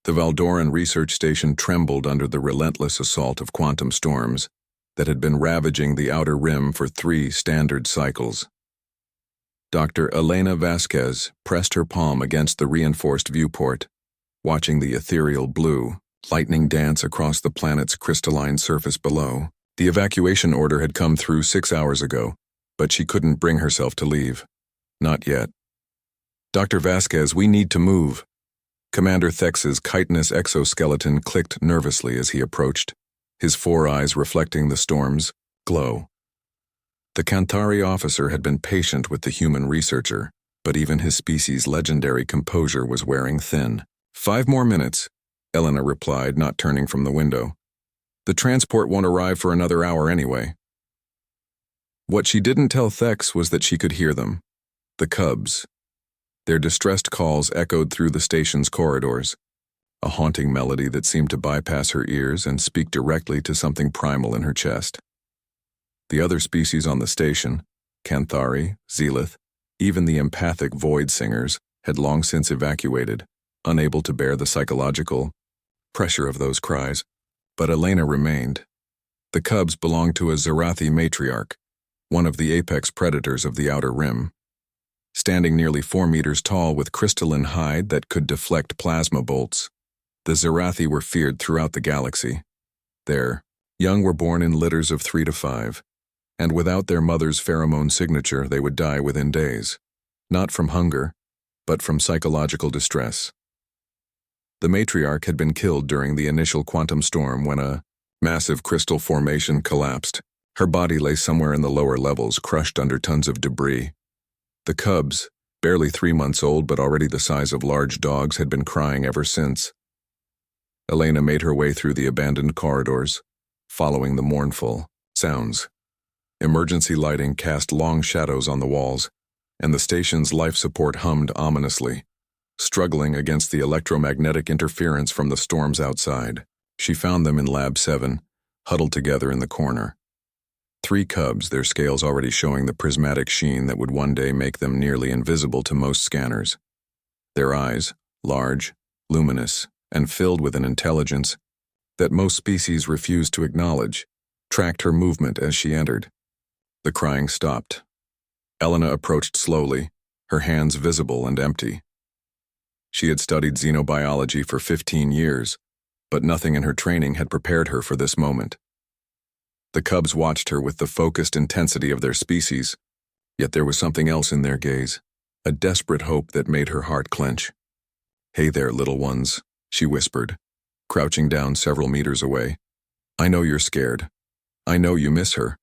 The Valdoran research station trembled under the relentless assault of quantum storms that had been ravaging the outer rim for 3 standard cycles. Dr. Elena Vasquez pressed her palm against the reinforced viewport, watching the ethereal blue lightning dance across the planet's crystalline surface below. The evacuation order had come through 6 hours ago, but she couldn't bring herself to leave. Not yet. Dr. Vasquez, we need to move. Commander Thex's chitinous exoskeleton clicked nervously as he approached, his 4 eyes reflecting the storm's glow. The Cantari officer had been patient with the human researcher, but even his species' legendary composure was wearing thin. 5 more minutes, Elena replied, not turning from the window. The transport won't arrive for another hour anyway. What she didn't tell Thex was that she could hear them. The cubs. Their distressed calls echoed through the station's corridors, a haunting melody that seemed to bypass her ears and speak directly to something primal in her chest. The other species on the station, Canthari, Zelith, even the empathic void singers, had long since evacuated, unable to bear the psychological pressure of those cries. But Elena remained. The cubs belonged to a Zarathi matriarch, one of the apex predators of the Outer Rim. Standing nearly 4 meters tall with crystalline hide that could deflect plasma bolts, the Zarathi were feared throughout the galaxy. Their young were born in litters of 3 to 5, and without their mother's pheromone signature they would die within days, not from hunger, but from psychological distress. The matriarch had been killed during the initial quantum storm when a massive crystal formation collapsed. Her body lay somewhere in the lower levels, crushed under tons of debris. The cubs, barely 3 months old but already the size of large dogs, had been crying ever since. Elena made her way through the abandoned corridors, following the mournful sounds. Emergency lighting cast long shadows on the walls, and the station's life support hummed ominously, struggling against the electromagnetic interference from the storms outside. She found them in Lab 7, huddled together in the corner. 3 cubs, their scales already showing the prismatic sheen that would one day make them nearly invisible to most scanners. Their eyes, large, luminous, and filled with an intelligence that most species refused to acknowledge, tracked her movement as she entered. The crying stopped. Elena approached slowly, her hands visible and empty. She had studied xenobiology for 15 years, but nothing in her training had prepared her for this moment. The cubs watched her with the focused intensity of their species, yet there was something else in their gaze, a desperate hope that made her heart clench. "Hey there, little ones," she whispered, crouching down several meters away. "I know you're scared. I know you miss her."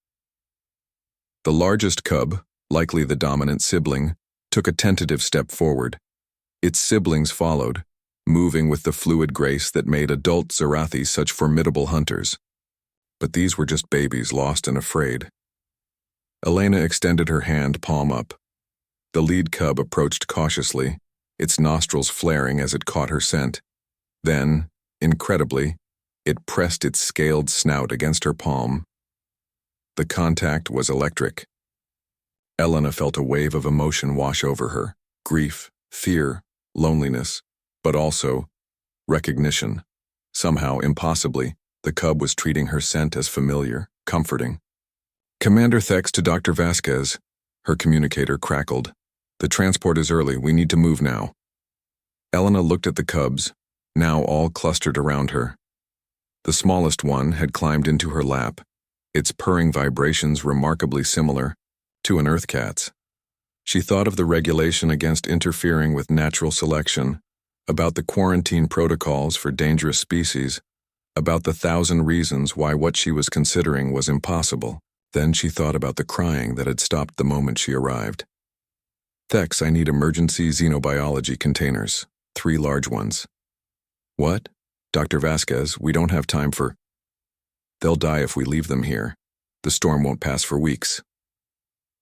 The largest cub, likely the dominant sibling, took a tentative step forward. Its siblings followed, moving with the fluid grace that made adult Zarathi such formidable hunters. But these were just babies, lost and afraid. Elena extended her hand, palm up. The lead cub approached cautiously, its nostrils flaring as it caught her scent. Then, incredibly, it pressed its scaled snout against her palm. The contact was electric. Elena felt a wave of emotion wash over her, grief, fear, loneliness, but also recognition. Somehow, impossibly, the cub was treating her scent as familiar, comforting. "Commander Thex to Dr. Vasquez," her communicator crackled. "The transport is early. We need to move now." Elena looked at the cubs, now all clustered around her. The smallest one had climbed into her lap, its purring vibrations remarkably similar to an earth cat's. She thought of the regulation against interfering with natural selection, about the quarantine protocols for dangerous species, about the 1,000 reasons why what she was considering was impossible. Then she thought about the crying that had stopped the moment she arrived. "Thex, I need emergency xenobiology containers, 3 large ones." "What? Dr. Vasquez, we don't have time for—" "They'll die if we leave them here. The storm won't pass for weeks."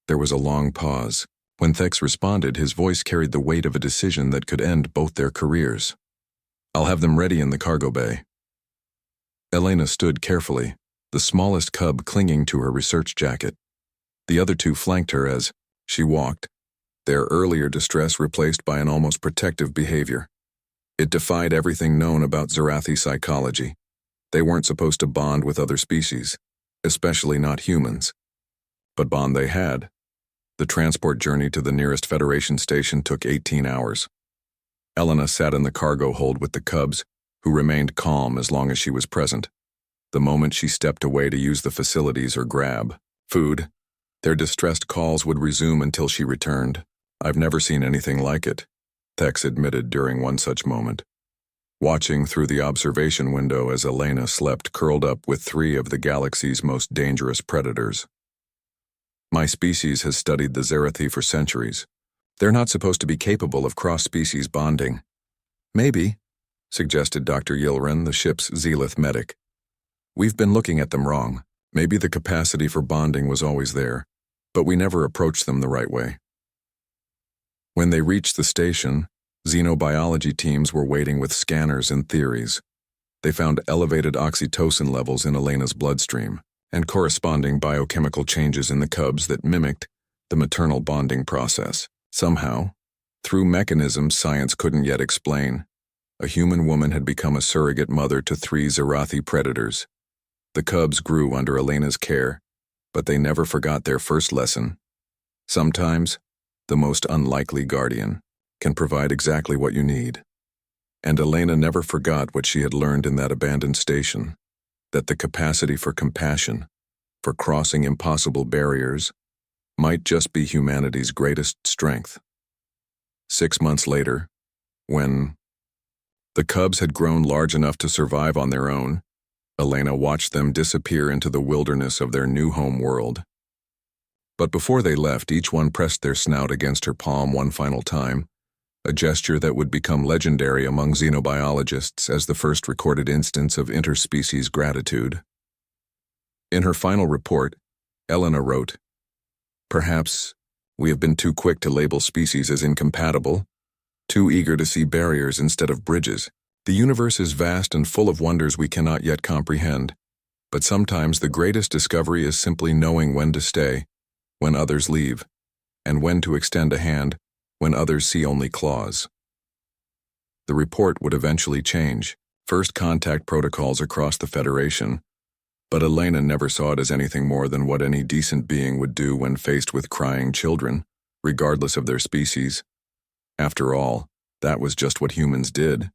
There was a long pause. When Thex responded, his voice carried the weight of a decision that could end both their careers. "I'll have them ready in the cargo bay." Elena stood carefully, the smallest cub clinging to her research jacket. The other 2 flanked her as she walked, their earlier distress replaced by an almost protective behavior. It defied everything known about Zarathi psychology. They weren't supposed to bond with other species, especially not humans. But bond they had. The transport journey to the nearest Federation station took 18 hours. Elena sat in the cargo hold with the cubs, who remained calm as long as she was present. The moment she stepped away to use the facilities or grab food, their distressed calls would resume until she returned. "I've never seen anything like it," Thex admitted during one such moment, watching through the observation window as Elena slept curled up with 3 of the galaxy's most dangerous predators. "My species has studied the Zarathi for centuries. They're not supposed to be capable of cross-species bonding." "Maybe," suggested Dr. Yilren, the ship's Zealoth medic. "We've been looking at them wrong. Maybe the capacity for bonding was always there, but we never approached them the right way." When they reached the station, xenobiology teams were waiting with scanners and theories. They found elevated oxytocin levels in Elena's bloodstream, and corresponding biochemical changes in the cubs that mimicked the maternal bonding process. Somehow, through mechanisms science couldn't yet explain, a human woman had become a surrogate mother to 3 Zarathi predators. The cubs grew under Elena's care, but they never forgot their first lesson. Sometimes, the most unlikely guardian can provide exactly what you need. And Elena never forgot what she had learned in that abandoned station, that the capacity for compassion, for crossing impossible barriers, might just be humanity's greatest strength. 6 months later, when the cubs had grown large enough to survive on their own, Elena watched them disappear into the wilderness of their new home world. But before they left, each one pressed their snout against her palm one final time, a gesture that would become legendary among xenobiologists as the first recorded instance of interspecies gratitude. In her final report, Elena wrote, "Perhaps we have been too quick to label species as incompatible, too eager to see barriers instead of bridges. The universe is vast and full of wonders we cannot yet comprehend, but sometimes the greatest discovery is simply knowing when to stay, when others leave, and when to extend a hand when others see only claws." The report would eventually change, first contact protocols across the Federation, but Elena never saw it as anything more than what any decent being would do when faced with crying children, regardless of their species. After all, that was just what humans did.